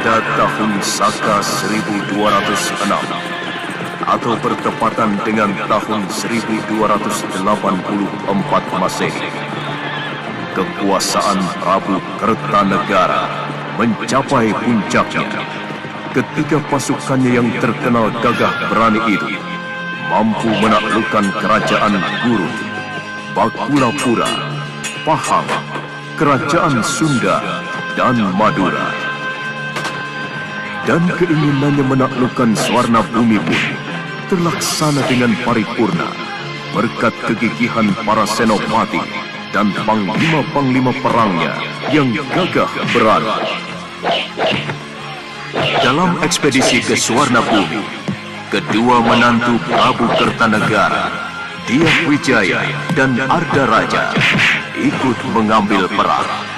pada tahun Saka 1206 atau bertepatan dengan tahun 1284 Masehi, kekuasaan Prabu Kertanegara mencapai puncaknya ketika pasukannya yang terkenal gagah berani itu mampu menaklukkan kerajaan Guru, Bakulapura, Pahang, kerajaan Sunda, dan Madura. Dan keinginannya menaklukkan Swarna Bumi pun terlaksana dengan paripurna berkat kegigihan para senopati dan panglima-panglima perangnya yang gagah berani. Dalam ekspedisi ke Swarna Bumi, kedua menantu Prabu Kertanegara, Dyah Wijaya dan Arda Raja, ikut mengambil perang.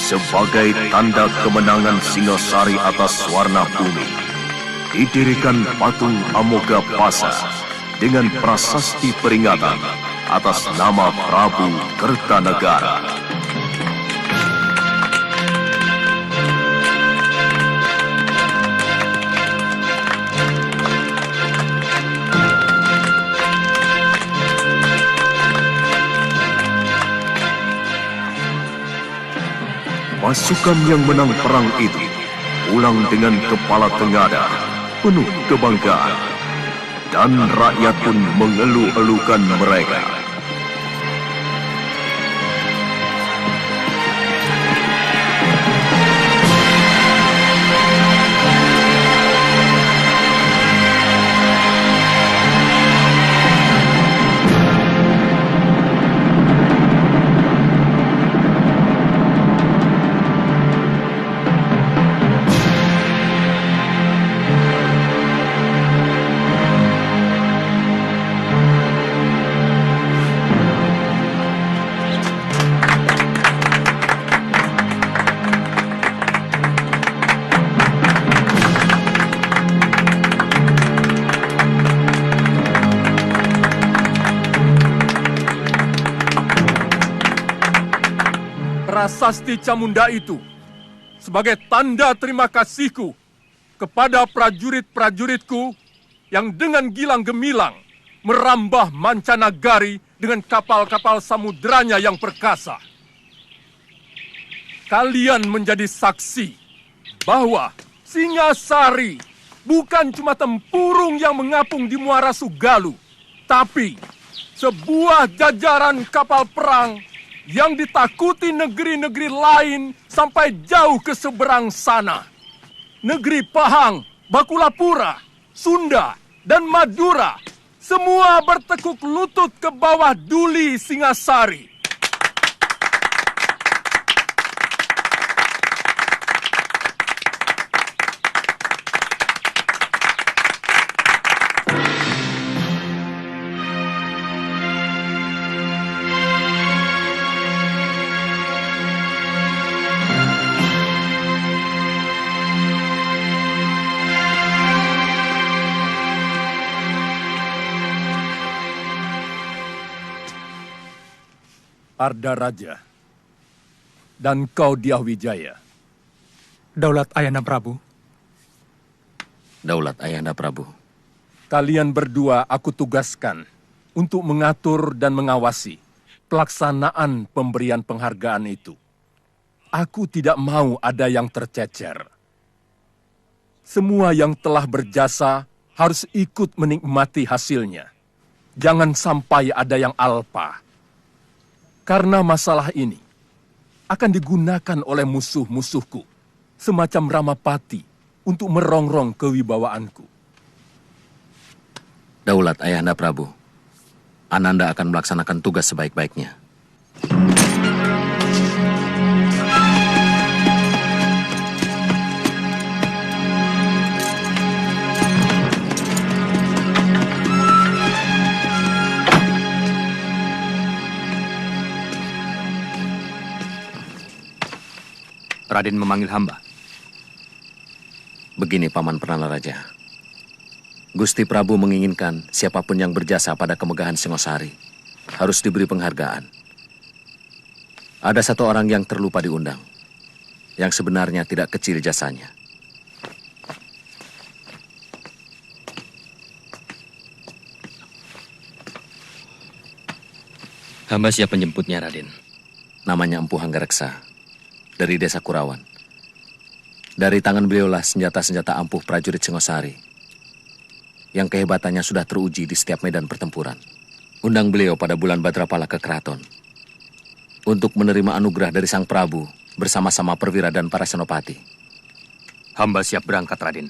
Sebagai tanda kemenangan Singasari atas Swarna Bumi, didirikan patung Amogapasa dengan prasasti peringatan atas nama Prabu Kertanegara. Pasukan yang menang perang itu pulang dengan kepala tengadah, penuh kebanggaan, dan rakyat pun mengeluh-elukan mereka. Prasasti Camunda itu sebagai tanda terima kasihku kepada prajurit-prajuritku yang dengan gilang gemilang merambah mancanagari dengan kapal-kapal samudranya yang perkasa. Kalian menjadi saksi bahwa Singasari bukan cuma tempurung yang mengapung di Muara Sugalu, tapi sebuah jajaran kapal perang yang ditakuti negeri-negeri lain sampai jauh ke seberang sana. Negeri Pahang, Bakulapura, Sunda, dan Madura semua bertekuk lutut ke bawah duli Singasari. Arda Raja, dan kau Dyah Wijaya. Daulat Ayahanda Prabu. Daulat Ayahanda Prabu. Kalian berdua aku tugaskan untuk mengatur dan mengawasi pelaksanaan pemberian penghargaan itu. Aku tidak mau ada yang tercecer. Semua yang telah berjasa harus ikut menikmati hasilnya. Jangan sampai ada yang alpa. Karena masalah ini akan digunakan oleh musuh-musuhku, semacam Ramapati, untuk merongrong kewibawaanku. Daulat Ayahanda Prabu, Ananda akan melaksanakan tugas sebaik-baiknya. Raden memanggil hamba. Begini, Paman Perdana Raja. Gusti Prabu menginginkan siapapun yang berjasa pada kemegahan Singosari harus diberi penghargaan. Ada satu orang yang terlupa diundang, yang sebenarnya tidak kecil jasanya. Hamba siap menjemputnya, Raden. Namanya Empu Hanggareksa, dari desa Kurawan. Dari tangan beliaulah senjata-senjata ampuh prajurit Singosari, yang kehebatannya sudah teruji di setiap medan pertempuran. Undang beliau pada bulan Badrapala ke keraton, untuk menerima anugerah dari Sang Prabu bersama-sama perwira dan para senopati. Hamba siap berangkat, Raden.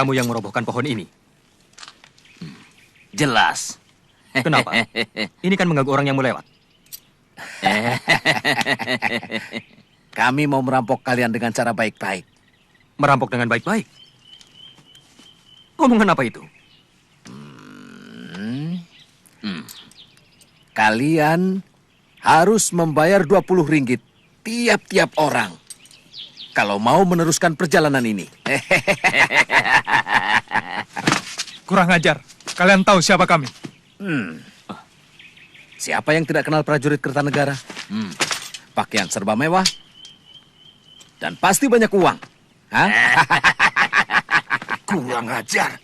Kamu yang merobohkan pohon ini? Jelas. Kenapa? Ini kan mengganggu orang yang mau lewat. Kami mau merampok kalian dengan cara baik-baik. Merampok dengan baik-baik? Omongan apa itu? Kalian harus membayar 20 ringgit tiap-tiap orang kalau mau meneruskan perjalanan ini. Kurang ajar. Kalian tahu siapa kami? Siapa yang tidak kenal prajurit Kertanegara? Pakaian serba mewah dan pasti banyak uang. Hah? Kurang ajar.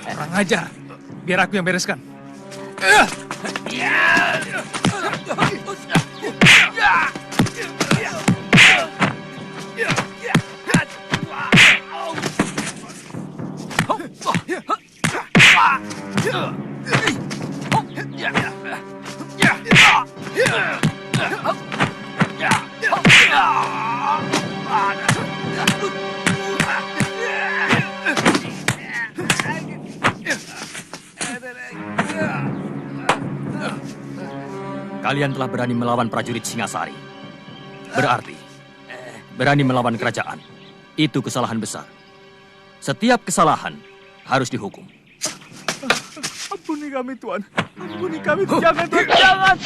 Kurang ajar. Biar aku yang bereskan. Kalian telah berani melawan prajurit Singasari. Berarti, berani melawan kerajaan. Itu kesalahan besar. Setiap kesalahan harus dihukum. Ampuni kami, Tuan. Ampuni kami. Jangan, Tuan. Jangan.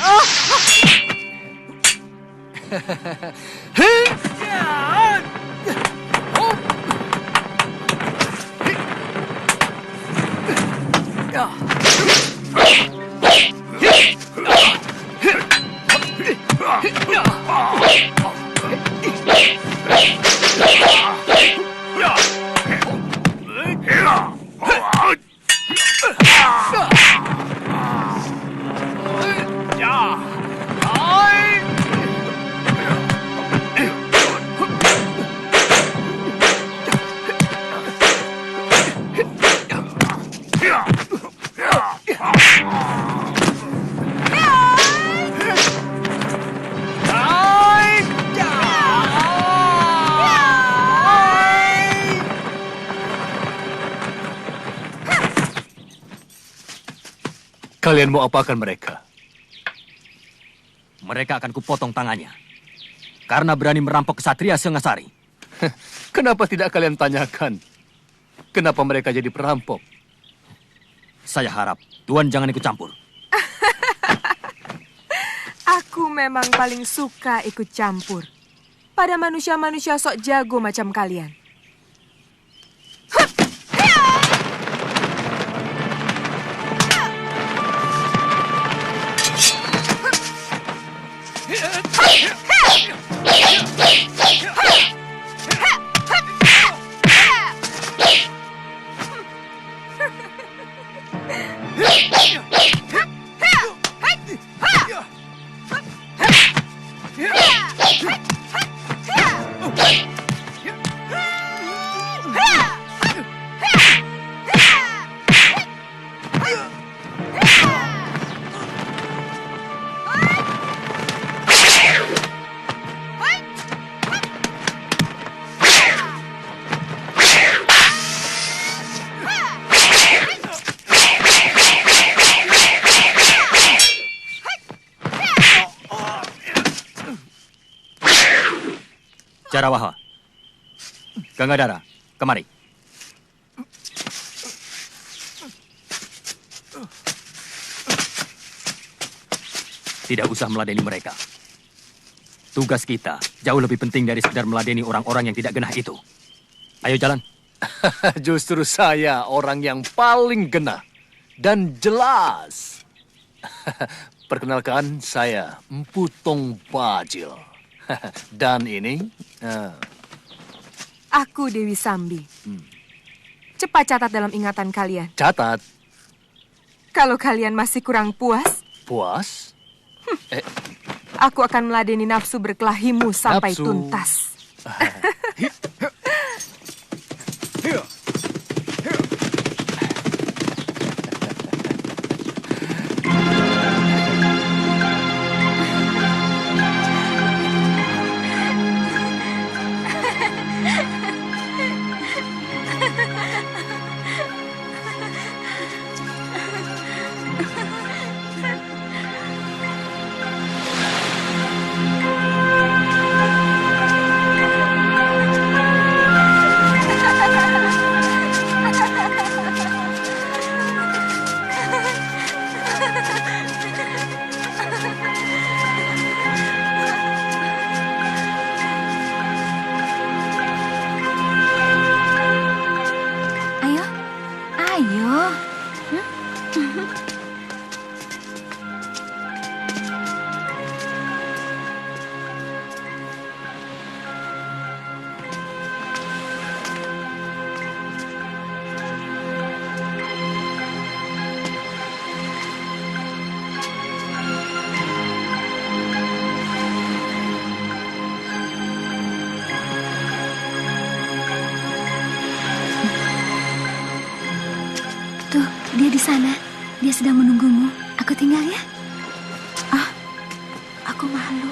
Kalian mau apakan mereka? Mereka akan kupotong tangannya. Karena berani merampok kesatria Singasari. Kenapa tidak kalian tanyakan? Kenapa mereka jadi perampok? Saya harap Tuan jangan ikut campur. Aku memang paling suka ikut campur pada manusia-manusia sok jago macam kalian. Jarawaha, Gangadara, kemari. Tidak usah meladeni mereka. Tugas kita jauh lebih penting dari sekedar meladeni orang-orang yang tidak genah itu. Ayo jalan. Justru saya orang yang paling genah dan jelas. Perkenalkan, saya Empu Tong Bajil. Dan ini... Aku Dewi Sambi. Cepat catat dalam ingatan kalian. Catat. Kalau kalian masih kurang puas, Puas? aku akan meladeni nafsu berkelahimu sampai Nafsu. tuntas. Ayo, ayo. Tuh, dia di sana. Dia sedang menunggumu. Aku tinggal ya. Ah, aku malu.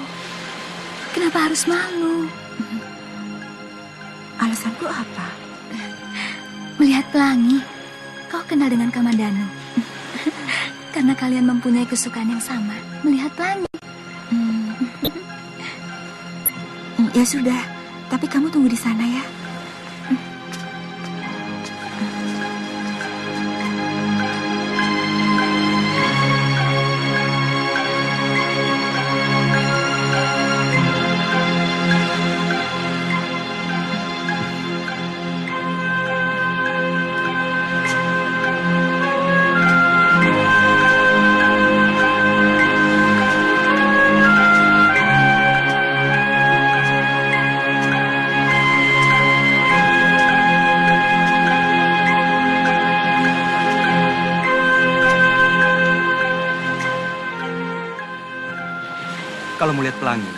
Kenapa harus malu? Alasanku apa? Melihat pelangi. Kau kenal dengan Kamandanu. Karena kalian mempunyai kesukaan yang sama. Melihat pelangi. Ya sudah, tapi kamu tunggu di sana ya. Kalau mau lihat pelangi,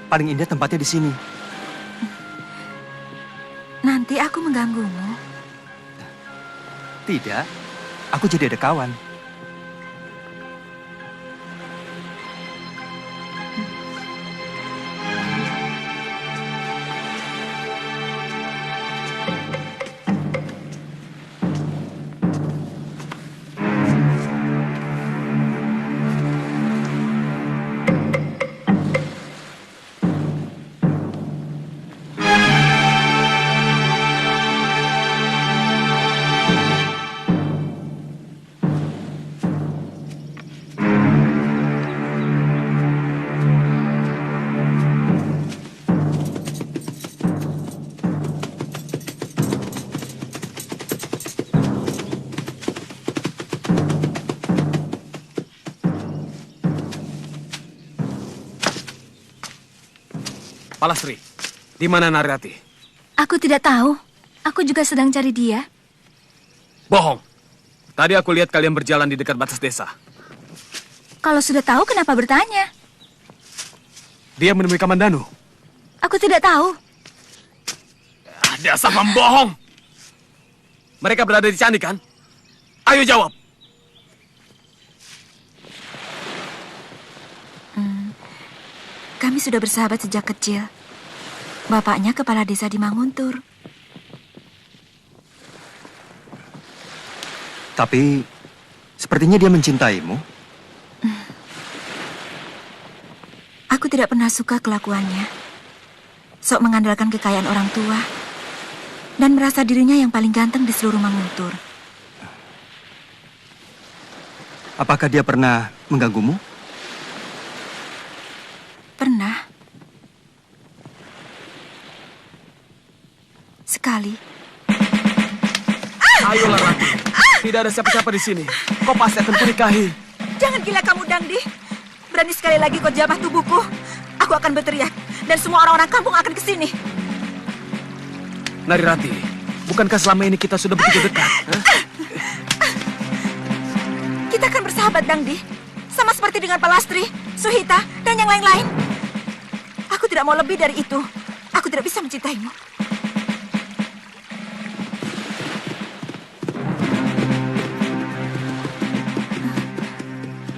paling indah tempatnya di sini. Nanti aku mengganggumu. Tidak, aku jadi ada kawan. Palastri, di mana Narirati? Aku tidak tahu. Aku juga sedang cari dia. Bohong. Tadi aku lihat kalian berjalan di dekat batas desa. Kalau sudah tahu, kenapa bertanya? Dia menemui Kamandanu. Aku tidak tahu. Dasar pembohong. Mereka berada di candi, kan? Ayo jawab. Kami sudah bersahabat sejak kecil. Bapaknya kepala desa di Manguntur. Tapi sepertinya dia mencintaimu. Aku tidak pernah suka kelakuannya. Sok mengandalkan kekayaan orang tua. Dan merasa dirinya yang paling ganteng di seluruh Manguntur. Apakah dia pernah mengganggumu? Pernah. Sekali. Ayolah, Rati. Tidak ada siapa-siapa di sini. Kau pasti akan kunikahi. Jangan gila kamu, Dangdi. Berani sekali lagi kau jabah tubuhku. Aku akan berteriak. Dan semua orang-orang kampung akan ke sini. Narirati, bukankah selama ini kita sudah begitu dekat? Kita akan bersahabat, Dangdi. Sama seperti dengan Palastri, Suhita, dan yang lain-lain. Aku tidak mau lebih dari itu. Aku tidak bisa mencintaimu.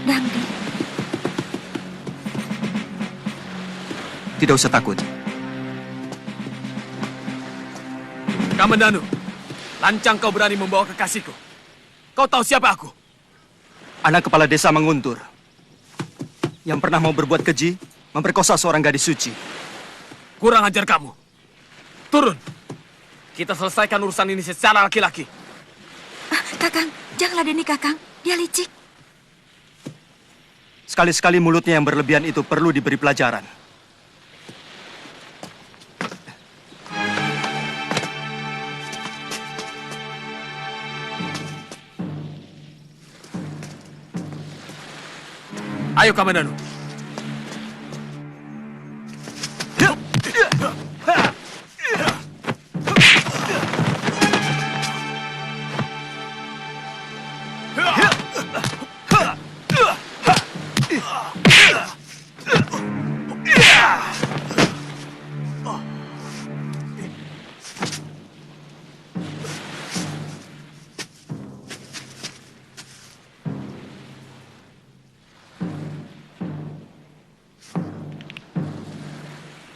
Dangdi. Tidak usah takut. Kamandanu, lancang kau berani membawa kekasihku. Kau tahu siapa aku? Anak kepala desa Manguntur. Yang pernah mau berbuat keji, memperkosa seorang gadis suci. Kurang ajar kamu. Turun. Kita selesaikan urusan ini secara laki-laki. Kakang, jangan ladeni Kakang. Dia licik. Sekali-sekali mulutnya yang berlebihan itu perlu diberi pelajaran. Ayo, Kamandanu.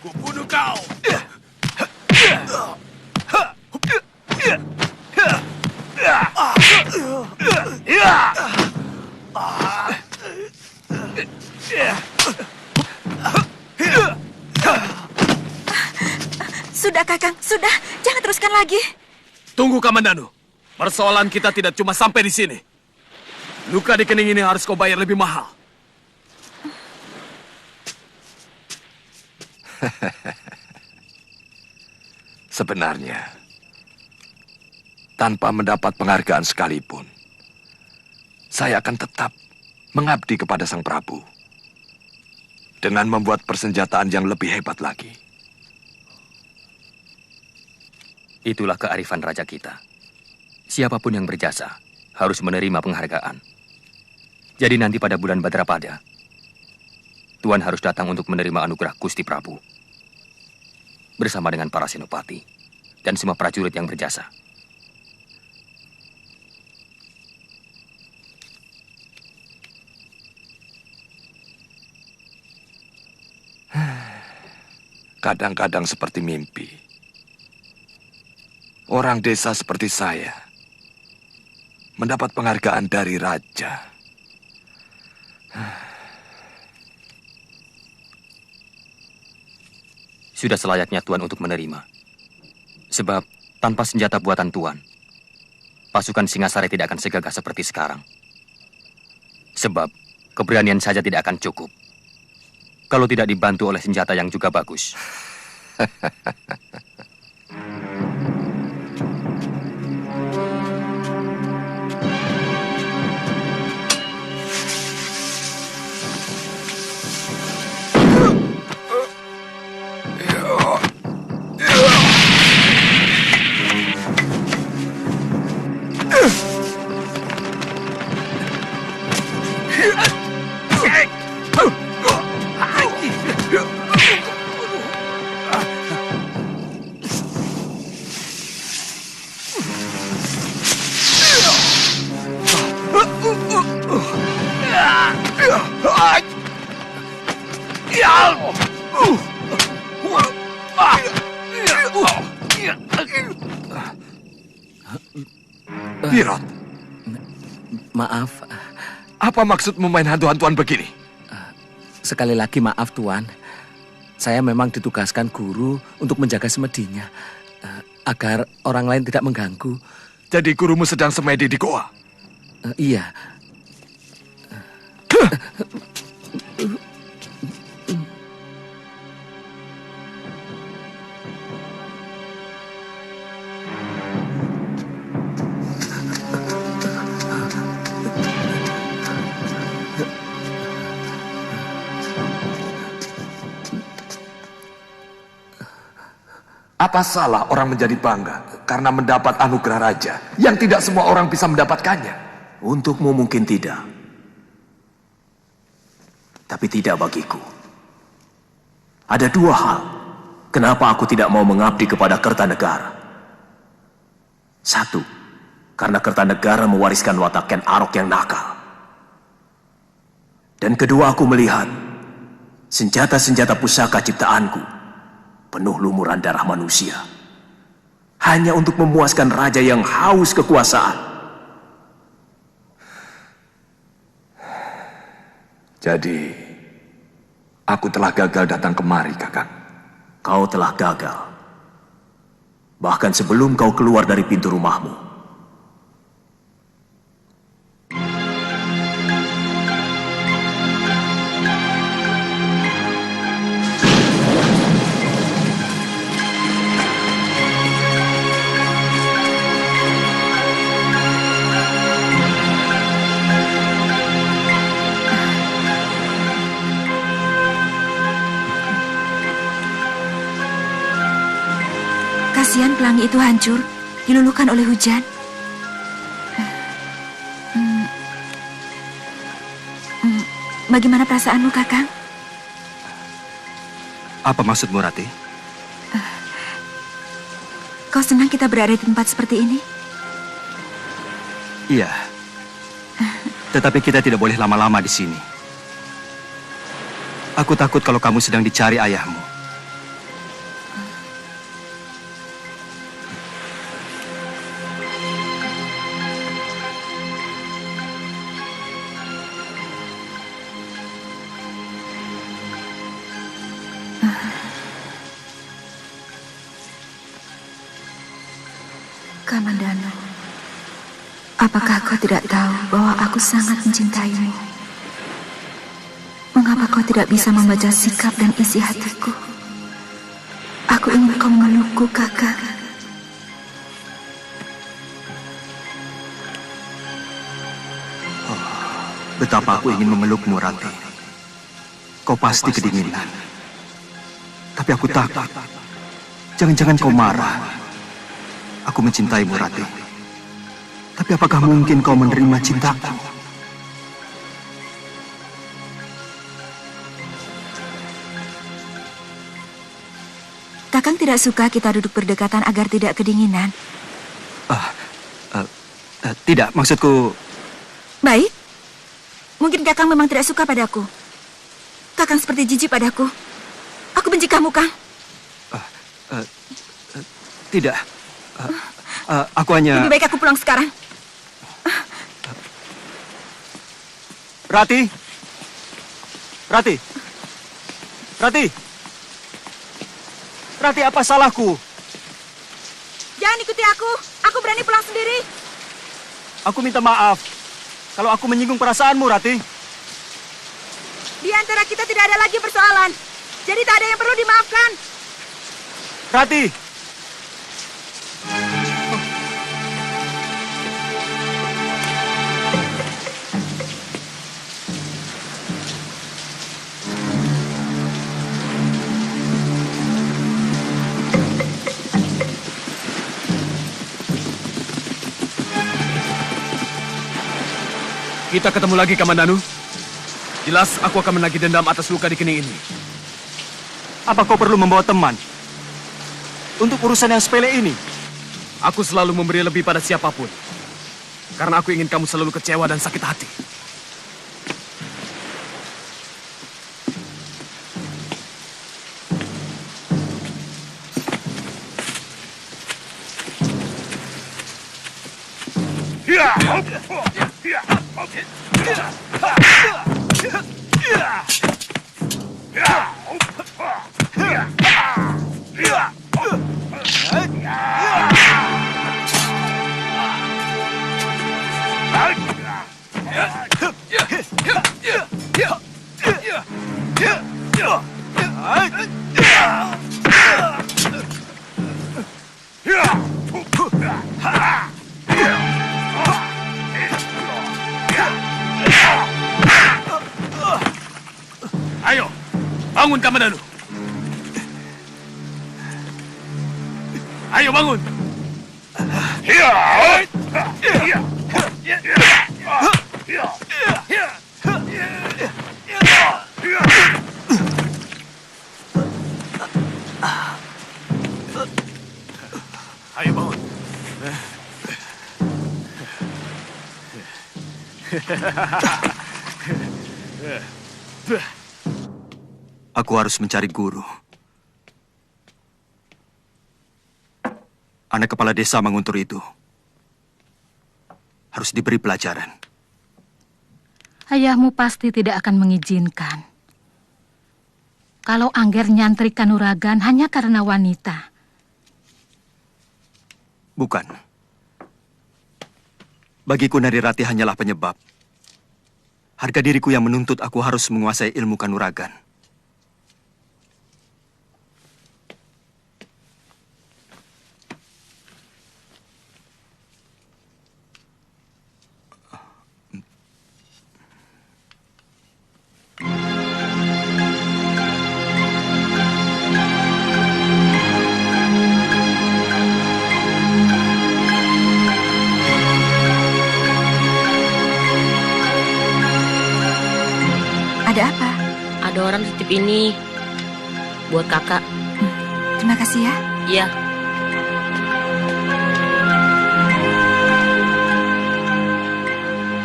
Kubunuh kau! Sudah, Kakang. Sudah. Jangan teruskan lagi. Tunggu, Kamandanu. Persoalan kita tidak cuma sampai di sini. Luka di kening ini harus kau bayar lebih mahal. Sebenarnya, tanpa mendapat penghargaan sekalipun, saya akan tetap mengabdi kepada Sang Prabu dengan membuat persenjataan yang lebih hebat lagi. Itulah kearifan raja kita. Siapapun yang berjasa harus menerima penghargaan. Jadi nanti pada bulan Badrapada, Tuan harus datang untuk menerima anugerah Gusti Prabu. Bersama dengan para senopati dan semua prajurit yang berjasa. Kadang-kadang seperti mimpi. Orang desa seperti saya mendapat penghargaan dari raja. Sudah selayaknya Tuan untuk menerima. Sebab tanpa senjata buatan Tuan, pasukan Singasari tidak akan segagah seperti sekarang. Sebab keberanian saja tidak akan cukup kalau tidak dibantu oleh senjata yang juga bagus. Birot, Maaf, apa maksudmu main hantu-hantuan begini? sekali lagi maaf Tuan. Saya memang ditugaskan guru untuk menjaga semedinya, agar orang lain tidak mengganggu. Jadi gurumu sedang semedi di goa? Iya. Apa salah orang menjadi bangga karena mendapat anugerah raja yang tidak semua orang bisa mendapatkannya? Untukmu mungkin tidak. Tapi tidak bagiku. Ada dua hal kenapa aku tidak mau mengabdi kepada Kertanegara. Satu, karena Kertanegara mewariskan watak Ken Arok yang nakal. Dan kedua, aku melihat senjata-senjata pusaka ciptaanku penuh lumuran darah manusia. Hanya untuk memuaskan raja yang haus kekuasaan. Jadi, aku telah gagal datang kemari, Kakang. Kau telah gagal. Bahkan sebelum kau keluar dari pintu rumahmu. Kasihan pelangi itu hancur, diluluhkan oleh hujan. Bagaimana perasaanmu, Kakang? Apa maksudmu, Rati? Kau senang kita berada di tempat seperti ini? Iya. Tetapi kita tidak boleh lama-lama di sini. Aku takut kalau kamu sedang dicari ayahmu. Kamandano, apakah kau tidak tahu bahwa aku sangat mencintaimu? Mengapa kau tidak bisa membaca sikap dan isi hatiku? Aku ingin kau memelukku, Kakak. Betapa aku ingin memelukmu, Rati. Kau pasti kedinginan. Tapi aku takut. Jangan-jangan kau marah. Aku mencintaimu, Rati. Tapi apakah mungkin kau menerima cintaku? Kakang tidak suka kita duduk berdekatan agar tidak kedinginan. Tidak, maksudku... Baik. Mungkin Kakang memang tidak suka padaku. Kakang seperti jijik padaku. Aku benci kamu, Kang. Tidak. Aku hanya... Lebih baik aku pulang sekarang. Rati! Rati! Rati! Rati, apa salahku? Jangan ikuti aku. Aku berani pulang sendiri. Aku minta maaf kalau aku menyinggung perasaanmu, Rati. Di antara kita tidak ada lagi persoalan. Jadi tak ada yang perlu dimaafkan. Rati! Kita ketemu lagi, Kamandanu. Jelas aku akan menagih dendam atas luka di kening ini. Apa kau perlu membawa teman? Untuk urusan yang sepele ini? Aku selalu memberi lebih pada siapapun. Karena aku ingin kamu selalu kecewa dan sakit hati. Ayo, bangun Kamandanu. Ayo bangun. Ayo bangun. Aku harus mencari guru. Anak kepala desa Manguntur itu harus diberi pelajaran. Ayahmu pasti tidak akan mengizinkan. Kalau Angger nyantri Kanuragan hanya karena wanita. Bukan. Bagiku Narirati hanyalah penyebab. Harga diriku yang menuntut aku harus menguasai ilmu Kanuragan. Ada apa? Ada orang titip ini buat kakak. Terima kasih ya. Iya.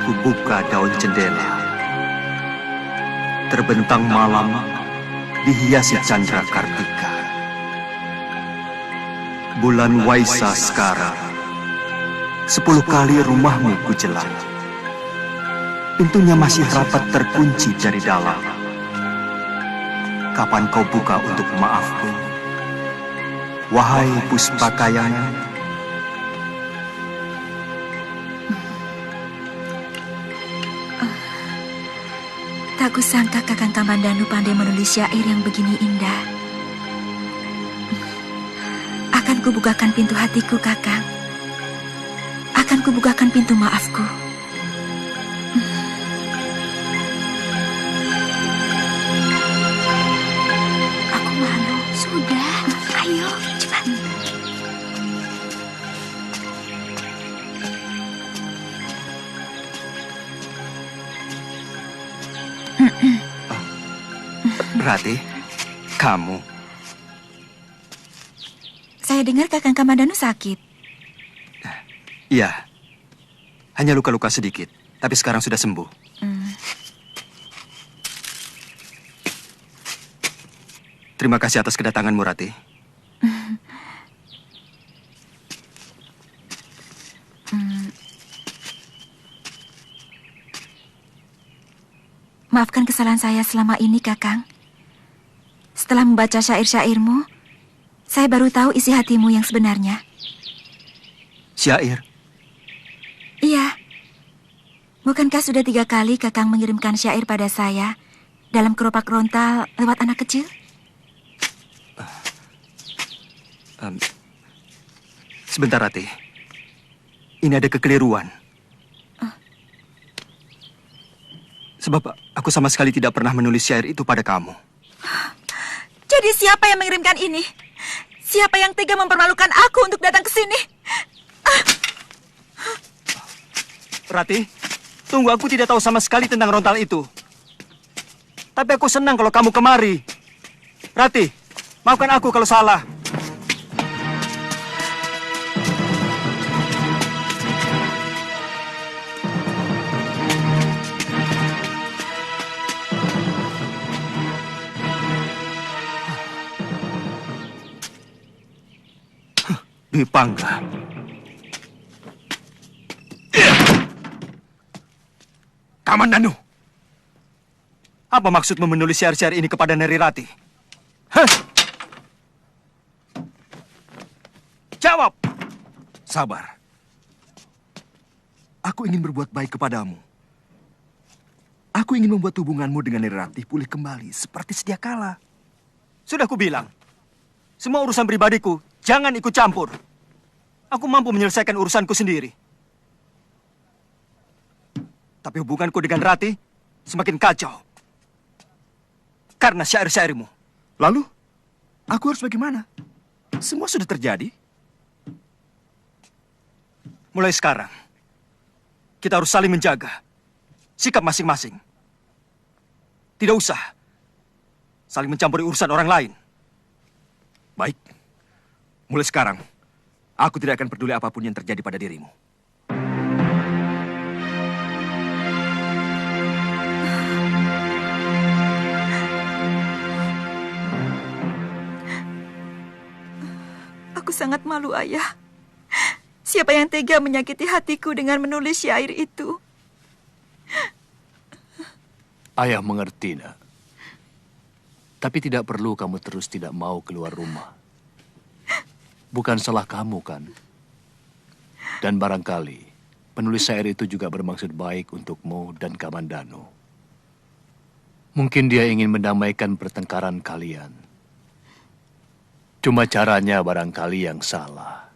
Kubuka daun jendela. Terbentang malam dihiasi candra kartika. Bulan Waisa sekarang 10 kali rumahmu kujelang. Pintunya masih rapat terkunci dari dalam. Kapan kau buka untuk maafku? Wahai Puspakayangan. Tak kusangka Kakang Kamandanu pandai menulis syair yang begini indah. Akan kubukakan pintu hatiku, Kakang. Akan kubukakan pintu maafku. Sudah, ayo, cepat. Rati, kamu. Saya dengar Kakang Kamandanu sakit. Iya, hanya luka-luka sedikit, tapi sekarang sudah sembuh. Terima kasih atas kedatanganmu, Rati. Maafkan kesalahan saya selama ini, Kakang. Setelah membaca syair-syairmu, saya baru tahu isi hatimu yang sebenarnya. Syair? Iya. Bukankah sudah 3 kali Kakang mengirimkan syair pada saya dalam keropak rontal lewat anak kecil? Sebentar, Rati. Ini ada kekeliruan. Sebab aku sama sekali tidak pernah menulis syair itu pada kamu. Jadi siapa yang mengirimkan ini? Siapa yang tega mempermalukan aku untuk datang ke sini? Rati, tunggu, aku tidak tahu sama sekali tentang rontal itu. Tapi aku senang kalau kamu kemari. Rati, maafkan aku kalau salah. Dwi Pangga. Kamandanu, apa maksudmu menulis syair-syair ini kepada Neri Rati? Hah? Jawab! Sabar. Aku ingin berbuat baik kepadamu. Aku ingin membuat hubunganmu dengan Neri Rati pulih kembali seperti sedia kala. Sudah kubilang, semua urusan pribadiku jangan ikut campur. Aku mampu menyelesaikan urusanku sendiri. Tapi hubunganku dengan Rati semakin kacau. Karena syair-syairmu. Lalu, aku harus bagaimana? Semua sudah terjadi. Mulai sekarang, kita harus saling menjaga sikap masing-masing. Tidak usah saling mencampuri urusan orang lain. Baik. Mulai sekarang, aku tidak akan peduli apapun yang terjadi pada dirimu. Aku sangat malu, Ayah. Siapa yang tega menyakiti hatiku dengan menulis syair itu? Ayah mengerti, nak. Tapi tidak perlu kamu terus tidak mau keluar rumah. Bukan salah kamu, kan? Dan barangkali penulis syair itu juga bermaksud baik untukmu dan Kamandanu. Mungkin dia ingin mendamaikan pertengkaran kalian. Cuma caranya barangkali yang salah.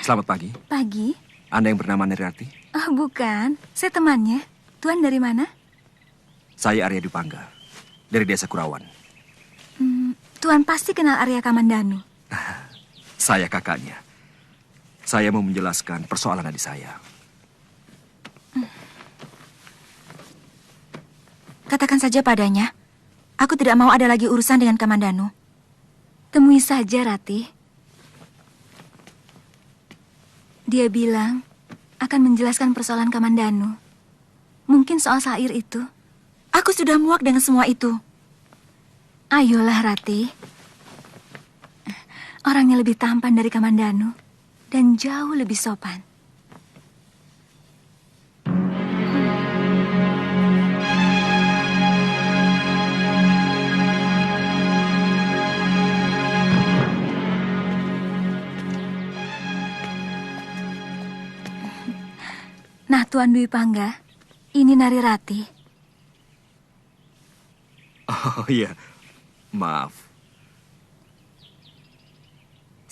Selamat pagi. Pagi? Anda yang bernama Neri Rati? Oh, bukan. Saya temannya. Tuan dari mana? Saya Arya Dipangga, dari Desa Kurawan. Tuan pasti kenal Arya Kamandanu. Saya kakaknya. Saya mau menjelaskan persoalan adik saya. Katakan saja padanya, aku tidak mau ada lagi urusan dengan Kamandanu. Temui saja, Rati. Dia bilang akan menjelaskan persoalan Kamandanu. Mungkin soal syair itu. Aku sudah muak dengan semua itu. Ayolah, Rati. Orangnya lebih tampan dari Kamandanu dan jauh lebih sopan. Nah, Tuan Dwi Pangga, ini Nari Rati. Oh iya, maaf.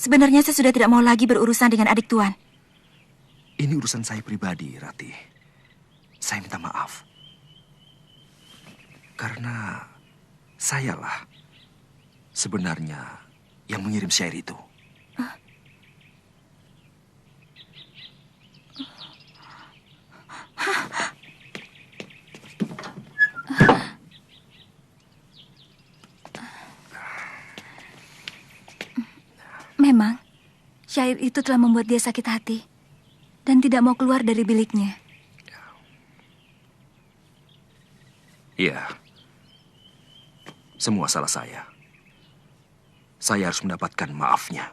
Sebenarnya saya sudah tidak mau lagi berurusan dengan adik Tuan. Ini urusan saya pribadi, Rati. Saya minta maaf. Karena sayalah sebenarnya yang mengirim syair itu. Memang, syair itu telah membuat dia sakit hati dan tidak mau keluar dari biliknya. Iya. Semua salah saya. Saya harus mendapatkan maafnya.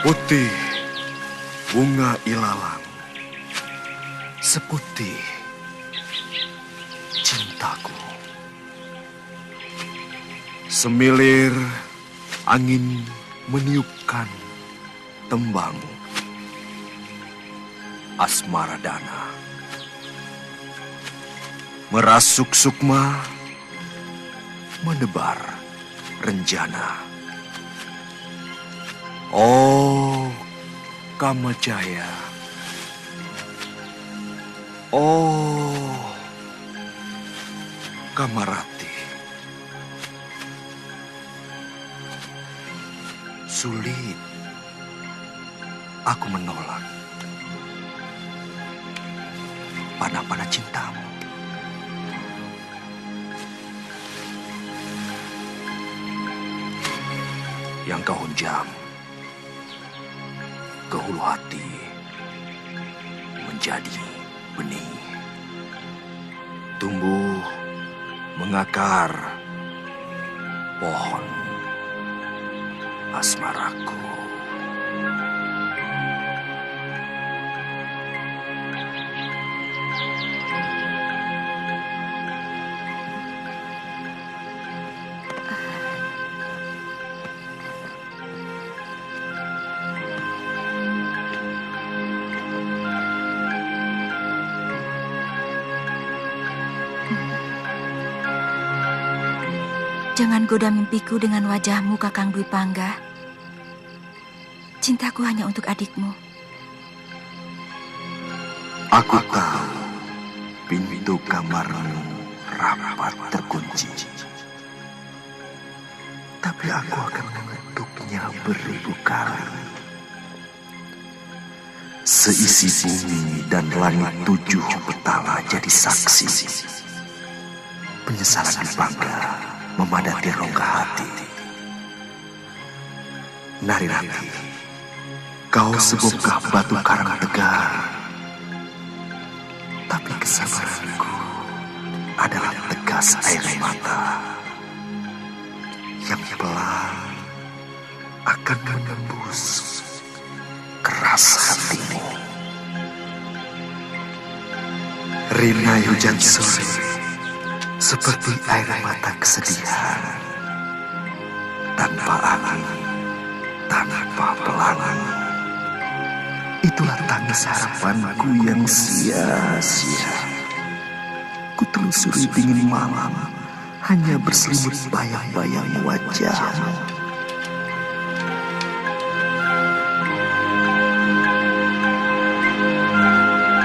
Putih bunga ilalang, seputih cintaku. Semilir angin meniupkan tembangmu, asmara dana. Merasuk sukma, menebar renjana. Oh, Kamajaya. Oh, Kamarati. Sulit aku menolak panah-panah cintamu. Yang kau hunjam ke hulu hati menjadi benih, tumbuh mengakar pohon asmaraku. Jangan goda mimpiku dengan wajahmu, Kakang Dwi Pangga. Cintaku hanya untuk adikmu. Aku tahu pintu kamarmu rapat terkunci. Tapi aku akan mengetuknya beribu kali. Seisi bumi dan langit 7 petala jadi saksi. Penyesalan Dwi Pangga memadati rongga hati. Narirati, kau sebongkah batu karang tegar, tapi kesabaranku adalah tegas air mata yang pelan akan menembus keras hatimu. Rinai hujan sore seperti air mata kesedihan, tanpa angin, tanpa pelangi. Itulah tangis harapanku yang sia-sia. Kutelusuri dingin malam, hanya berselimut bayang-bayang wajahmu.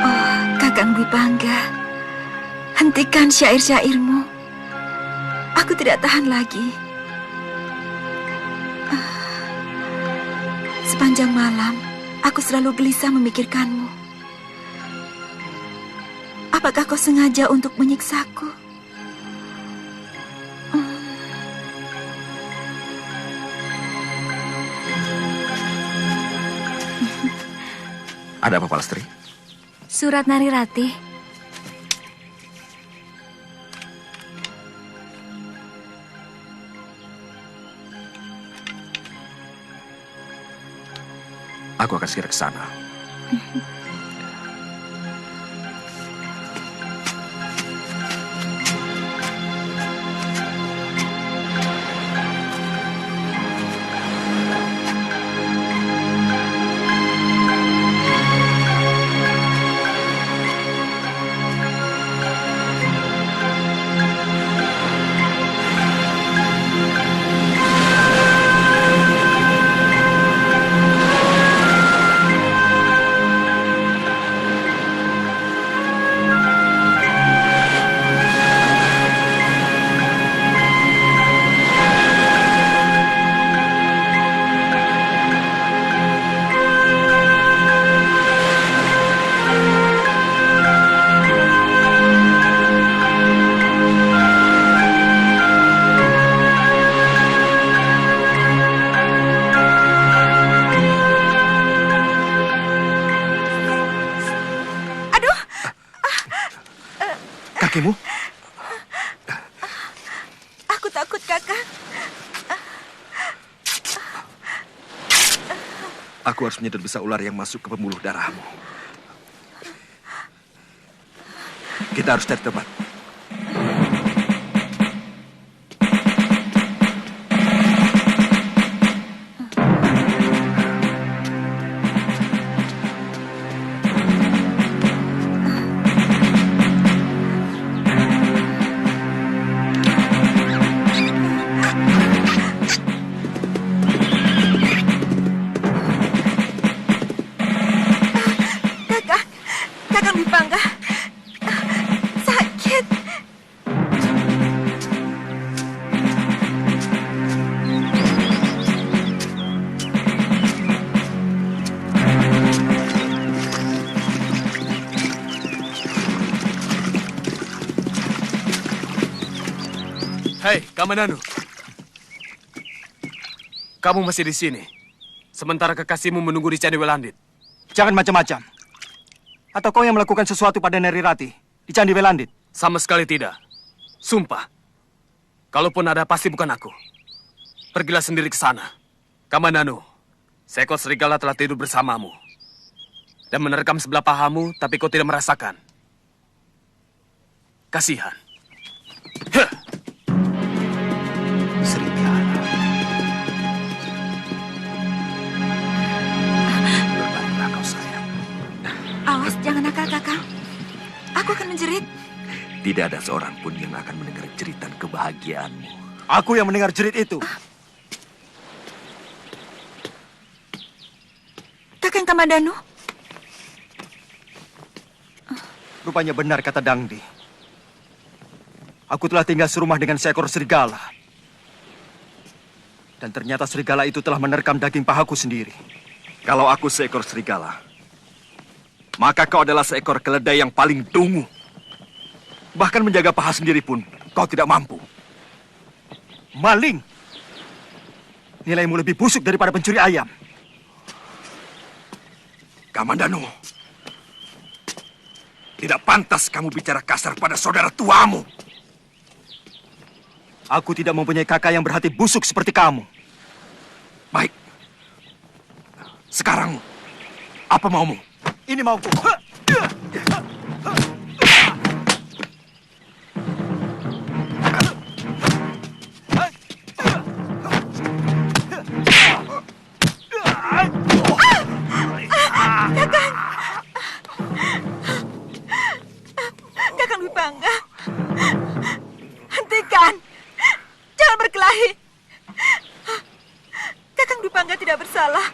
Oh, Kakang Dwi Pangga, hentikan syair-syairmu. Aku tidak tahan lagi. Sepanjang malam, aku selalu gelisah memikirkanmu. Apakah kau sengaja untuk menyiksaku? Ada apa, Palastri? Surat Narirati. Aku akan segera ke sana. Kakimu? Aku takut, Kakang. Aku harus menyedot bisa ular yang masuk ke pembuluh darahmu. Kita harus cari tempat. Hei, Kamandanu. Kamu masih di sini. Sementara kekasihmu menunggu di Candi Welandit. Jangan macam-macam. Atau kau yang melakukan sesuatu pada Neri Rati di Candi Welandit? Sama sekali tidak. Sumpah. Kalaupun ada, pasti bukan aku. Pergilah sendiri ke sana. Kamandanu, seekor serigala telah tidur bersamamu. Dan menerkam sebelah pahamu, tapi kau tidak merasakan. Kasihan. Huh. Awas, jangan nakal, Kakang. Aku akan menjerit. Tidak ada seorang pun yang akan mendengar jeritan kebahagiaanmu. Aku yang mendengar jerit itu. Kakang Kamandanu. Rupanya benar kata Dangdi. Aku telah tinggal serumah dengan seekor serigala. Dan ternyata serigala itu telah menerkam daging pahaku sendiri. Kalau aku seekor serigala, maka kau adalah seekor keledai yang paling dungu. Bahkan menjaga paha sendiri pun kau tidak mampu. Maling! Nilaimu lebih busuk daripada pencuri ayam. Kamandanu, tidak pantas kamu bicara kasar pada saudara tuamu. Aku tidak mempunyai kakak yang berhati busuk seperti kamu. Baik. Sekarang, apa maumu? Ini mauku. Kakang Wibangga. Hentikan. Jangan berkelahi. Kakang Wibangga tidak bersalah.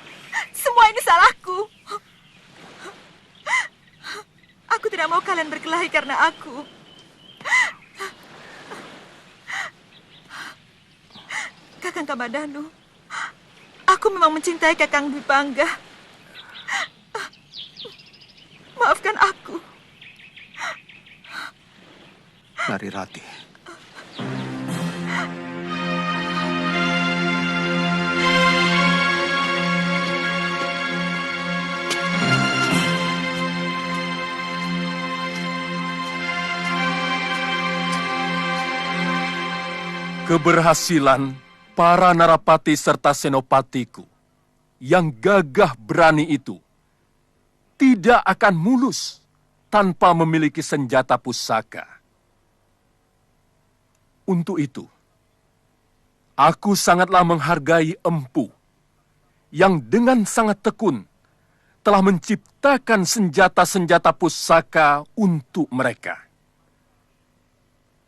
Semua ini salahku. Aku tidak mau kalian berkelahi karena aku. Kakang Kamandanu, aku memang mencintai Kakang Wibangga. Maafkan aku. Nari Rati. Keberhasilan para narapati serta senopatiku yang gagah berani itu tidak akan mulus tanpa memiliki senjata pusaka. Untuk itu, aku sangatlah menghargai Empu yang dengan sangat tekun telah menciptakan senjata-senjata pusaka untuk mereka.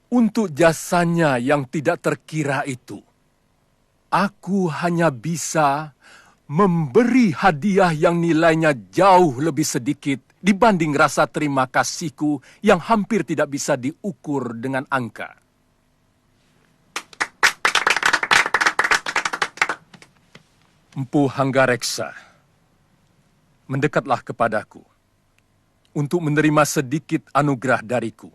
Untuk jasanya yang tidak terkira itu, aku hanya bisa memberi hadiah yang nilainya jauh lebih sedikit dibanding rasa terima kasihku yang hampir tidak bisa diukur dengan angka. Empu Hanggareksa, mendekatlah kepadaku untuk menerima sedikit anugerah dariku.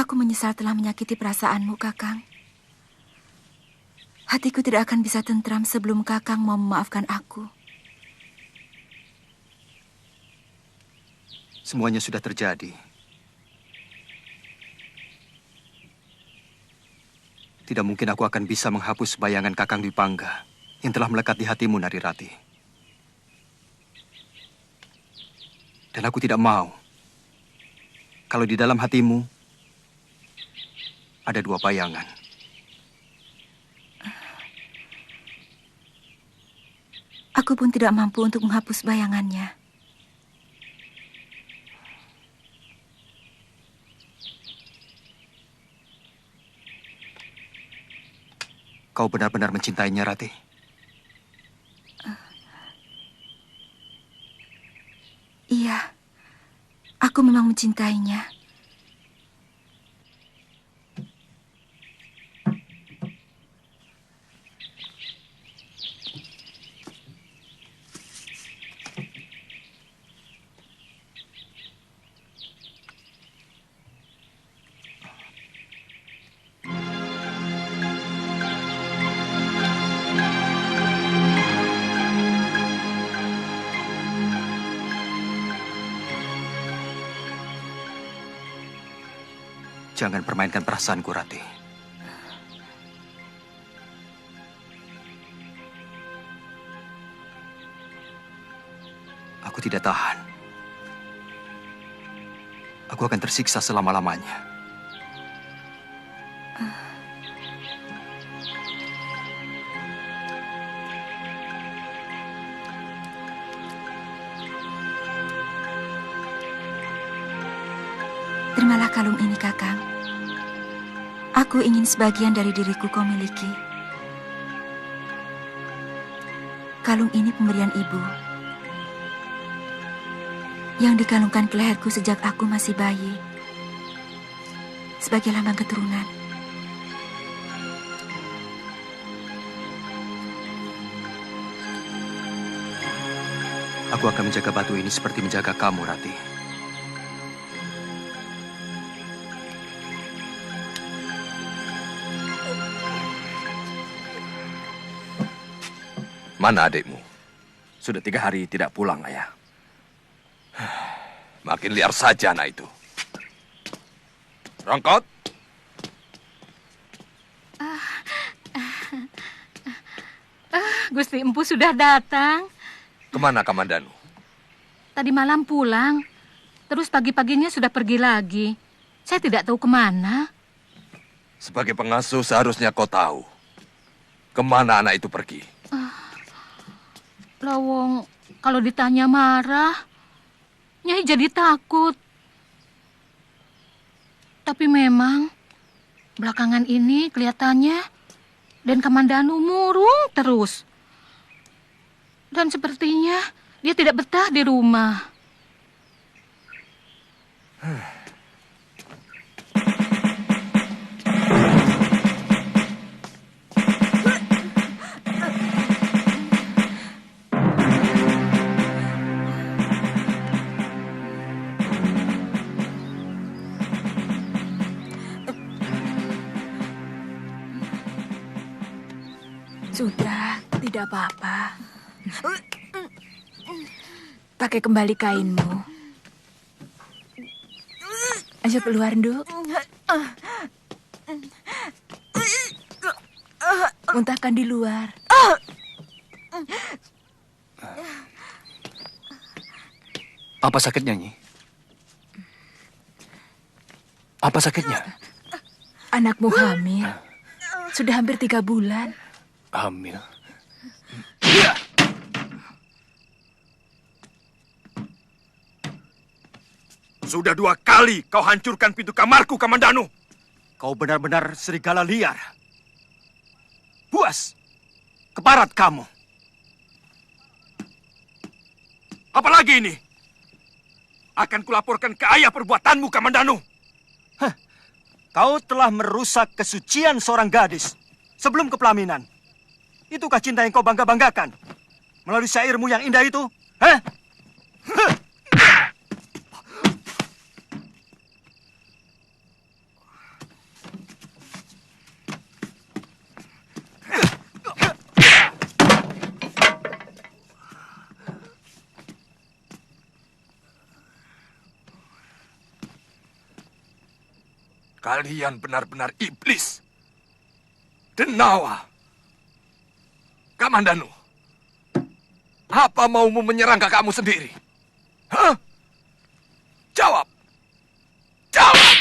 Aku menyesal telah menyakiti perasaanmu, Kakang. Hatiku tidak akan bisa tentram sebelum Kakang mau memaafkan aku. Semuanya sudah terjadi. Tidak mungkin aku akan bisa menghapus bayangan Kakang Dwi Pangga yang telah melekat di hatimu, Narirati. Dan aku tidak mau kalau di dalam hatimu ada dua bayangan. Aku pun tidak mampu untuk menghapus bayangannya. Kau benar-benar mencintainya, Rati? Iya, aku memang mencintainya. Jangan permainkan perasaanku, Rati. Aku tidak tahan. Aku akan tersiksa selama-lamanya. Terimalah kalung ini, Kakang. Aku ingin sebagian dari diriku kau miliki. Kalung ini pemberian ibu yang dikalungkan ke leherku sejak aku masih bayi, sebagai lambang keturunan. Aku akan menjaga batu ini seperti menjaga kamu, Rati. Mana adikmu? Sudah 3 hari tidak pulang, Ayah. Makin liar saja anak itu. Rongkot. Gusti Empu sudah datang. Kemana Kamandanu? Tadi malam pulang. Terus pagi-paginya sudah pergi lagi. Saya tidak tahu kemana. Sebagai pengasuh seharusnya kau tahu kemana anak itu pergi. Lawong, kalau ditanya marah, Nyai jadi takut. Tapi memang, belakangan ini kelihatannya Den Kamandanu murung terus. Dan sepertinya dia tidak betah di rumah. Sudah, tidak apa-apa. Pakai kembali kainmu. Ayo keluar, Nduk. Muntahkan di luar. Apa sakitnya, Nyi? Apa sakitnya? Anakmu hamil. Sudah hampir 3 bulan. Hamil. Sudah 2 kali kau hancurkan pintu kamarku, Kamandanu. Kau benar-benar serigala liar. Puas. Keparat kamu. Apalagi ini? Akan kulaporkan ke ayah perbuatanmu, Kamandanu. Kau telah merusak kesucian seorang gadis sebelum kepelaminan. Itukah cinta yang kau bangga-banggakan? Melalui syairmu yang indah itu? Hah? Kalian benar-benar iblis. Denawa. Kamandanu. Apa maumu menyerang kakakmu sendiri? Hah? Jawab. Jawab!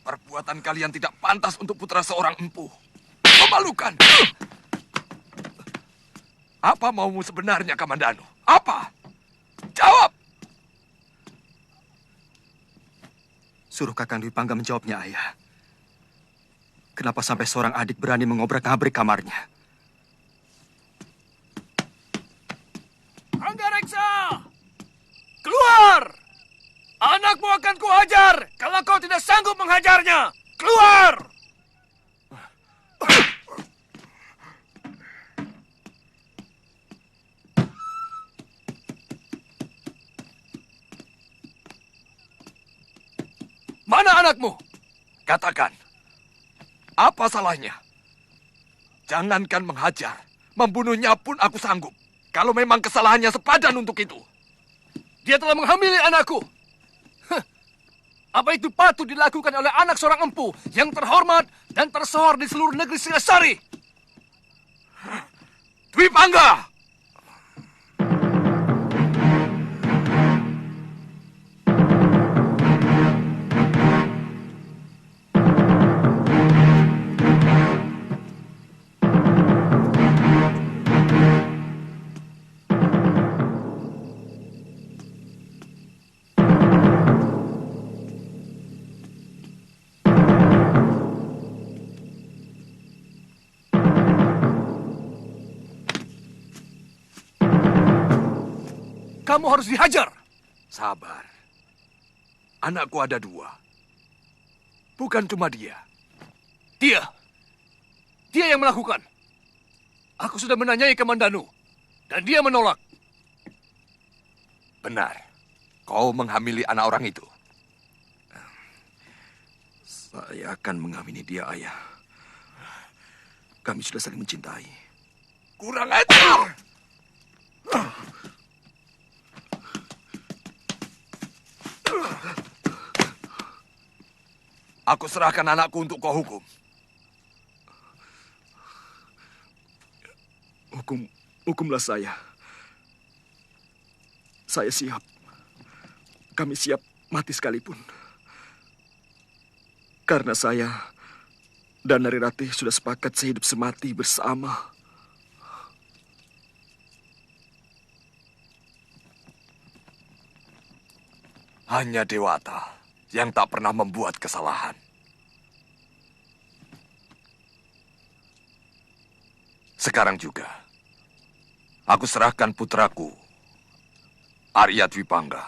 Perbuatan kalian tidak pantas untuk putra seorang empu. Memalukan. Apa maumu sebenarnya, Kamandanu? Apa? Jawab! Suruh Kakang Dwi Pangga menjawabnya, Ayah. Kenapa sampai seorang adik berani mengobrak-ngabrik kamarnya? Anggareksa! Keluar! Anakmu akan kuhajar kalau kau tidak sanggup menghajarnya. Keluar! Mana anakmu? Katakan. Apa salahnya? Jangankan menghajar. Membunuhnya pun aku sanggup. Kalau memang kesalahannya sepadan untuk itu. Dia telah menghamili anakku. Apa itu patut dilakukan oleh anak seorang empu yang terhormat dan tersohor di seluruh negeri Singasari? Dwi Pangga! Kamu harus dihajar. Sabar. Anakku ada 2. Bukan cuma dia. Dia yang melakukan. Aku sudah menanyai Kamandanu. Dan dia menolak. Benar. Kau menghamili anak orang itu. Saya akan mengamini dia, Ayah. Kami sudah saling mencintai. Kurang ajar! Aku serahkan anakku untuk kau hukum. Hukumlah saya. Saya siap. Kami siap mati sekalipun. Karena saya dan Narirati sudah sepakat sehidup semati bersama. Hanya Dewata yang tak pernah membuat kesalahan. Sekarang juga, aku serahkan putraku, Arya Dwi Pangga,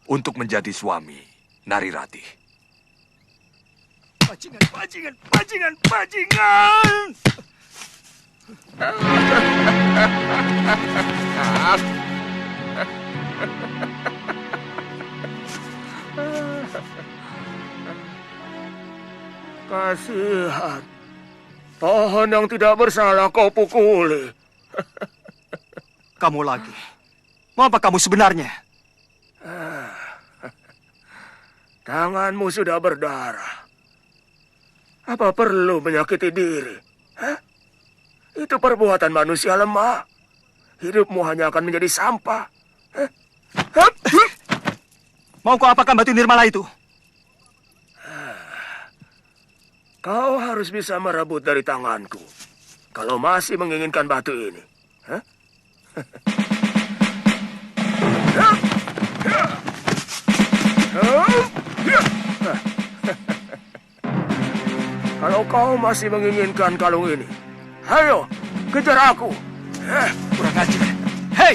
untuk menjadi suami Narirati. Bajingan, bajingan, bajingan, bajingan! Kasihan. Pohon yang tidak bersalah kau pukuli. Kamu lagi. Mau apa kamu sebenarnya? Tanganmu sudah berdarah. Apa perlu menyakiti diri? Hah? Itu perbuatan manusia lemah. Hidupmu hanya akan menjadi sampah. Mau kau apakan batu nirmala itu? Kau harus bisa merebut dari tanganku. Kalau masih menginginkan batu ini. Hah? Kalau kau masih menginginkan kalung ini, ayo, kejar aku. Kurang ajar. Hei!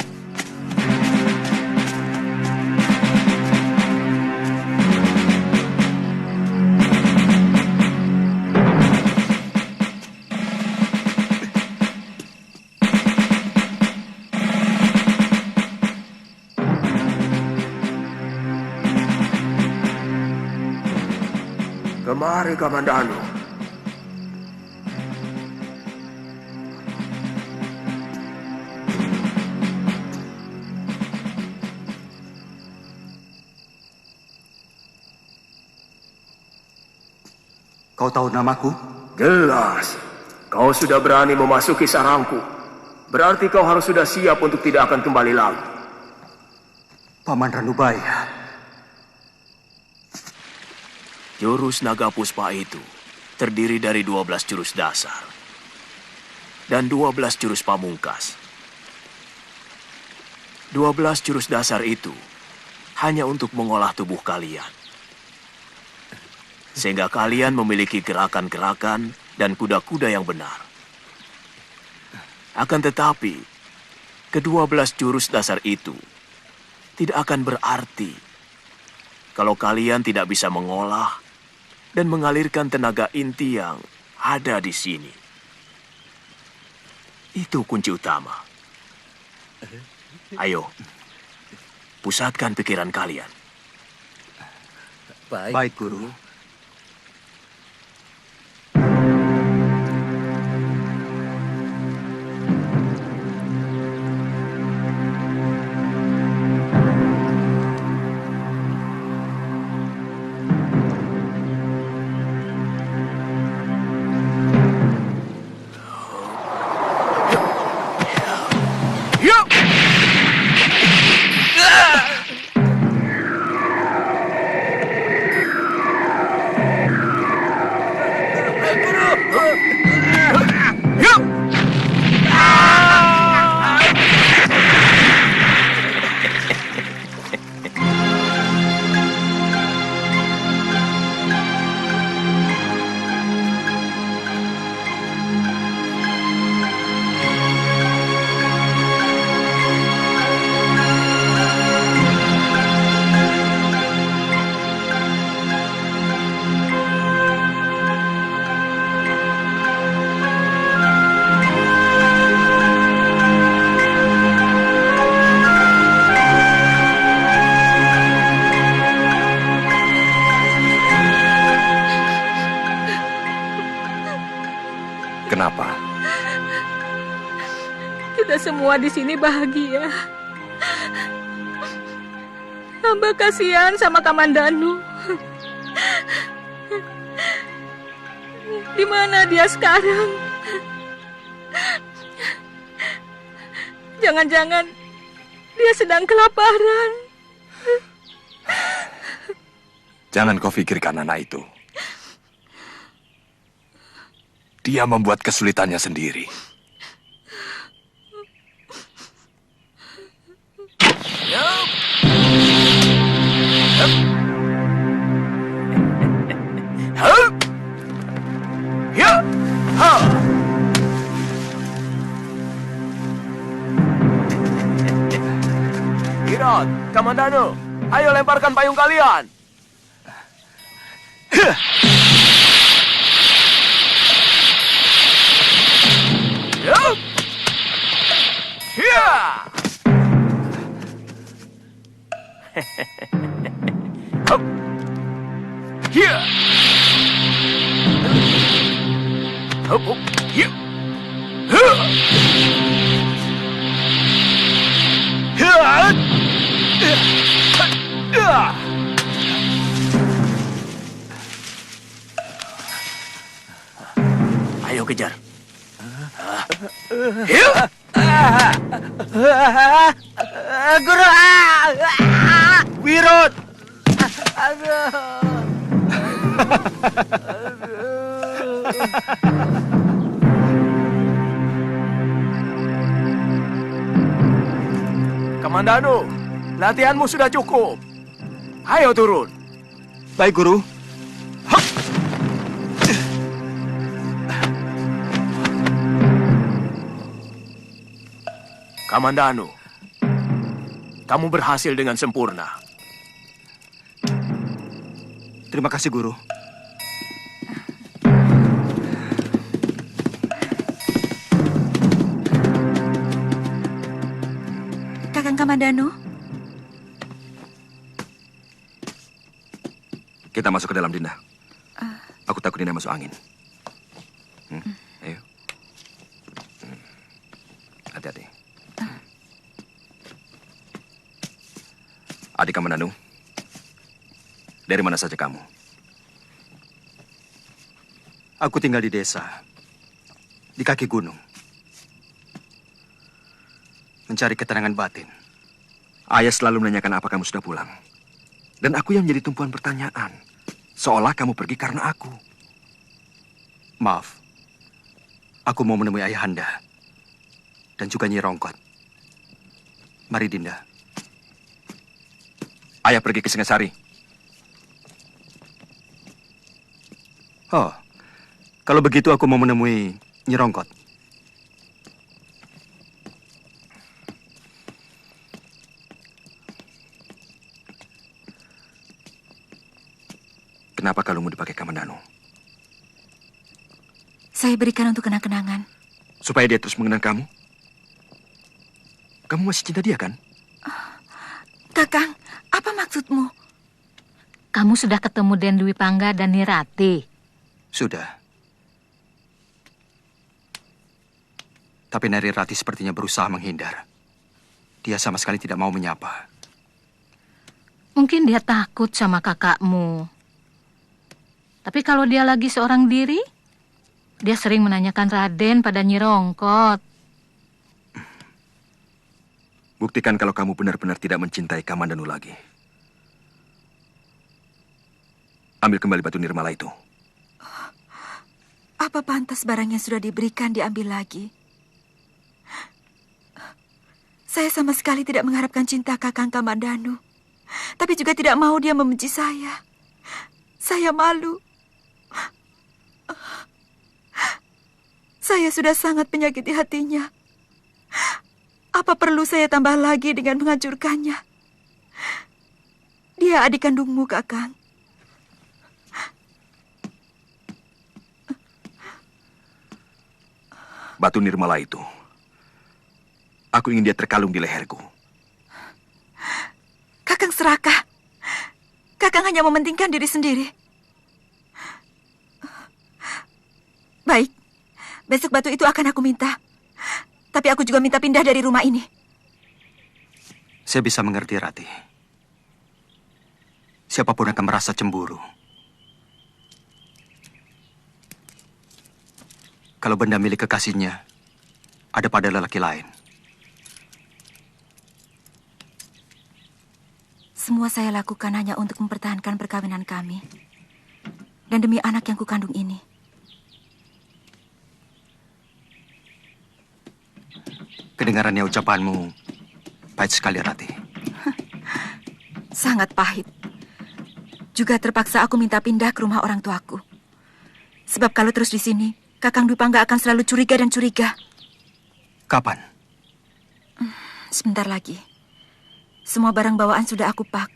Kemari, Kamandanu. Kau tahu namaku? Jelas. Kau sudah berani memasuki sarangku. Berarti kau harus sudah siap untuk tidak akan kembali lagi. Paman Ranubaya. Jurus naga puspa itu terdiri dari 12 jurus dasar dan 12 jurus pamungkas. 12 jurus dasar itu hanya untuk mengolah tubuh kalian. Sehingga kalian memiliki gerakan-gerakan dan kuda-kuda yang benar. Akan tetapi, ke-12 jurus dasar itu tidak akan berarti kalau kalian tidak bisa mengolah dan mengalirkan tenaga inti yang ada di sini. Itu kunci utama. Ayo, pusatkan pikiran kalian. Baik, Guru. Kenapa? Kita semua di sini bahagia. Hamba kasihan sama Kamandanu. Di mana dia sekarang? Jangan-jangan dia sedang kelaparan. Jangan kau pikirkan anak itu. Dia membuat kesulitannya sendiri. Kirot, Kamandanu, ayo lemparkan payung kalian. Ayo kejar. Guru, Wirut. Kamandanu, latihanmu sudah cukup. Ayo turun. Baik, Guru. Kamandanu, kamu berhasil dengan sempurna. Terima kasih, Guru. Kakang Kamandanu, Kita masuk ke dalam, Dinda. Aku takut Dinda masuk angin. Ayo. Hati-hati. Adik Kamandanu, dari mana saja kamu? Aku tinggal di desa, di kaki gunung. Mencari ketenangan batin. Ayah selalu menanyakan apa kamu sudah pulang. Dan aku yang menjadi tumpuan pertanyaan. Seolah kamu pergi karena aku. Maaf. Aku mau menemui Ayahanda. Dan juga Nyi Rongkot. Mari, Dinda. Ayah pergi ke Singasari. Oh, kalau begitu aku mau menemui Nyi Rongkot. Kenapa kalungmu dipakai Kamandanu? Saya berikan untuk kenang-kenangan. Supaya dia terus mengenang kamu? Kamu masih cinta dia, kan? Kakang, apa maksudmu? Kamu sudah ketemu Den Dwi Pangga dan Nirati? Sudah. Tapi Nari Rati sepertinya berusaha menghindar. Dia sama sekali tidak mau menyapa. Mungkin dia takut sama kakakmu. Tapi kalau dia lagi seorang diri, dia sering menanyakan Raden pada Nyi Rongkot. Buktikan kalau kamu benar-benar tidak mencintai Kamandanu lagi. Ambil kembali batu nirmala itu. Apa pantas barang yang sudah diberikan diambil lagi? Saya sama sekali tidak mengharapkan cinta Kakang Kamandanu. Tapi juga tidak mau dia membenci saya. Saya malu. Saya sudah sangat menyakiti hatinya. Apa perlu saya tambah lagi dengan menghancurkannya? Dia adik kandungmu, Kakang. Batu nirmala itu, aku ingin dia terkalung di leherku. Kakang serakah. Kakang hanya mementingkan diri sendiri. Baik, besok batu itu akan aku minta. Tapi aku juga minta pindah dari rumah ini. Saya bisa mengerti, Rati. Siapapun akan merasa cemburu. Kalau benda milik kekasihnya ada pada lelaki lain. Semua saya lakukan hanya untuk mempertahankan perkawinan kami. Dan demi anak yang kukandung ini. Kedengarannya ucapanmu pahit sekali, Rati. Sangat pahit. Juga terpaksa aku minta pindah ke rumah orang tuaku. Sebab kalau terus di sini, Kakang Dwi Pangga akan selalu curiga dan curiga. Kapan? Sebentar lagi. Semua barang bawaan sudah aku pak.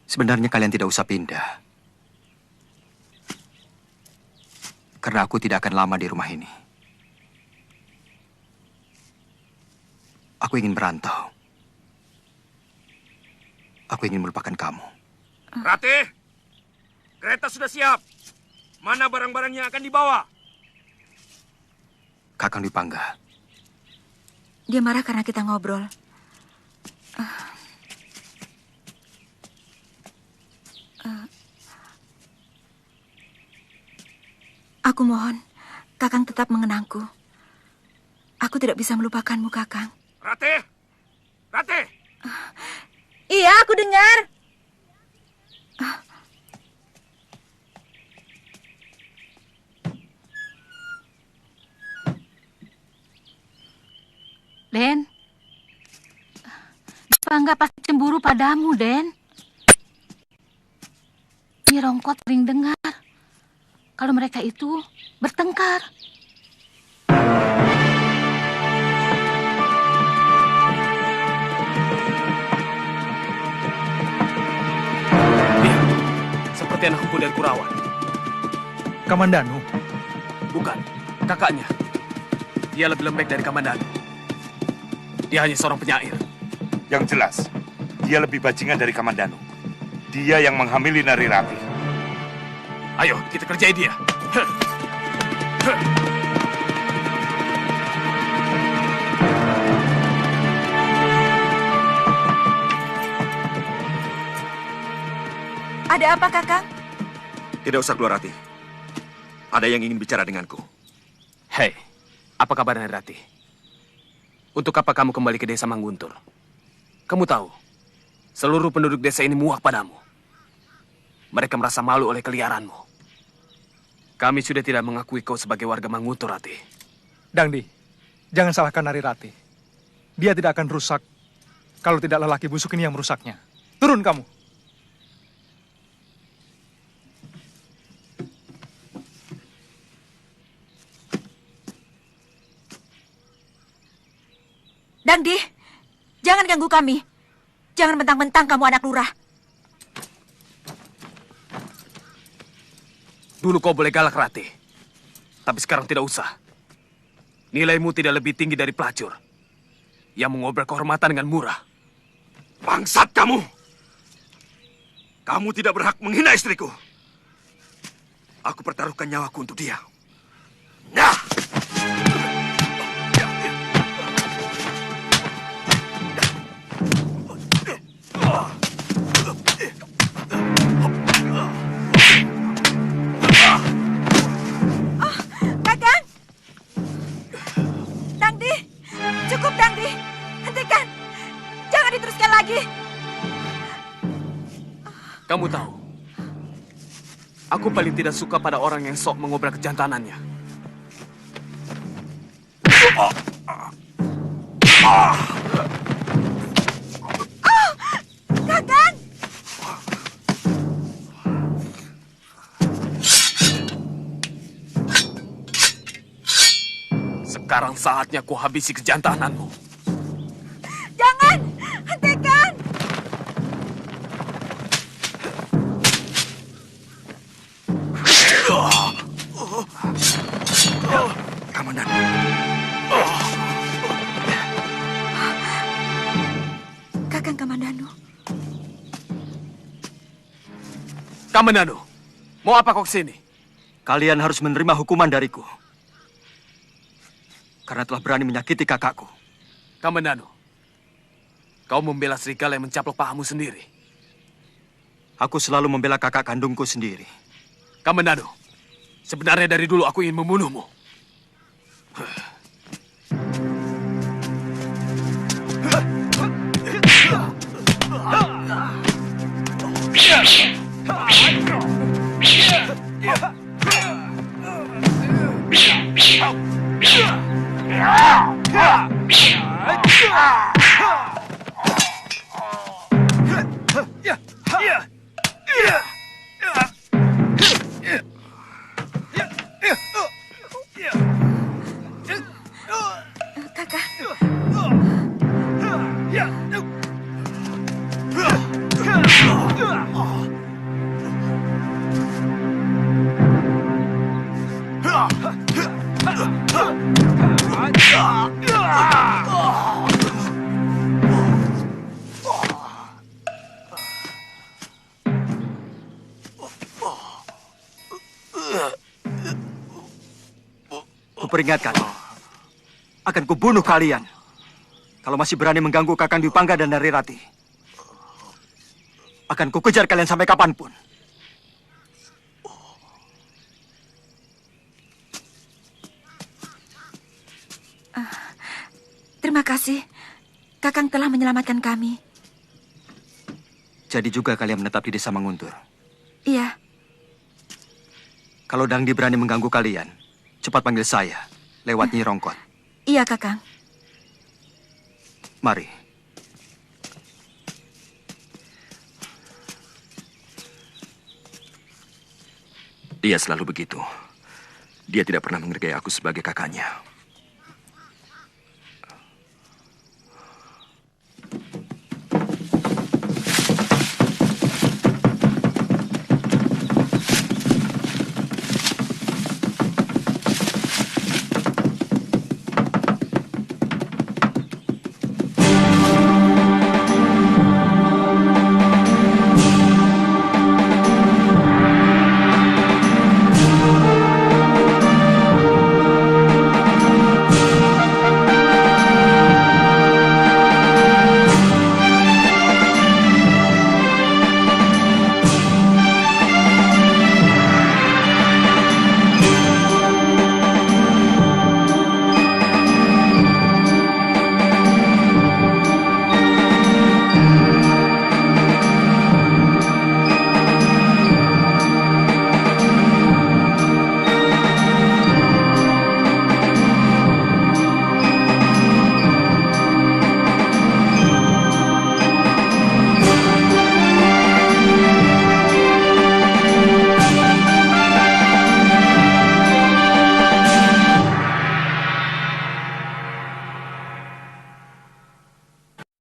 Sebenarnya kalian tidak usah pindah. Karena aku tidak akan lama di rumah ini. Aku ingin merantau. Aku ingin melupakan kamu. Rati, kereta sudah siap. Mana barang-barang yang akan dibawa? Kakang Dwi Pangga. Dia marah karena kita ngobrol. Aku mohon, Kakang tetap mengenangku. Aku tidak bisa melupakanmu, Kakang. Rati! Rati! Iya, aku dengar. Den, Pangga pasti cemburu padamu, Den. Nyi Rongkot sering dengar kalau mereka itu bertengkar. Iya, seperti anakku dari Kurawan. Kamandanu? Bukan, kakaknya. Dia lebih lembek dari Kamandanu. Dia hanya seorang penyair. Yang jelas, dia lebih bajingan dari Kamandanu. Dia yang menghamili Nari Rati. Ayo, kita kerjai dia. Ada apa, Kakang? Tidak usah keluar, Rati. Ada yang ingin bicara denganku. Hei, apa kabar Rati? Untuk apa kamu kembali ke desa Mangguntur? Kamu tahu, seluruh penduduk desa ini muak padamu. Mereka merasa malu oleh keliaranmu. Kami sudah tidak mengakui kau sebagai warga Mangguntur, Rati. Dangdi, jangan salahkan Nari Rati. Dia tidak akan rusak kalau tidak lelaki busuk ini yang merusaknya. Turun kamu. Dangdi, jangan ganggu kami. Jangan mentang-mentang kamu anak lurah. Dulu kau boleh galak, Rati. Tapi sekarang tidak usah. Nilaimu tidak lebih tinggi dari pelacur yang mengobrol kehormatan dengan murah. Bangsat kamu! Kamu tidak berhak menghina istriku. Aku pertaruhkan nyawaku untuk dia. Nah! Kakang! Dangdi! Cukup, Dangdi! Hentikan! Jangan diteruskan lagi! Kamu tahu, aku paling tidak suka pada orang yang sok mengobrak kejantanannya. Kakang! Sekarang saatnya ku habisi kejantananmu. Jangan! Hentikan! Kamandan. Kakang Kamandanu. Kamandanu, mau apa kau kesini? Kalian harus menerima hukuman dariku. Karena telah berani menyakiti kakakku. Kamandanu, kau membela serigala yang mencaplok pahamu sendiri. Aku selalu membela kakak kandungku sendiri. Kamandanu, sebenarnya dari dulu aku ingin membunuhmu. Kuperingatkan, akan kubunuh kalian kalau masih berani mengganggu Kakang Dwi Pangga dan Nari Rati. Akan kukejar kalian sampai kapanpun. Terima kasih. Kakang telah menyelamatkan kami. Jadi juga kalian menetap di desa Manguntur. Iya. Kalau Dangdi berani mengganggu kalian, cepat panggil saya lewat Nyi Rongkot. Iya, Kakang. Mari. Dia selalu begitu. Dia tidak pernah menghargai aku sebagai kakaknya.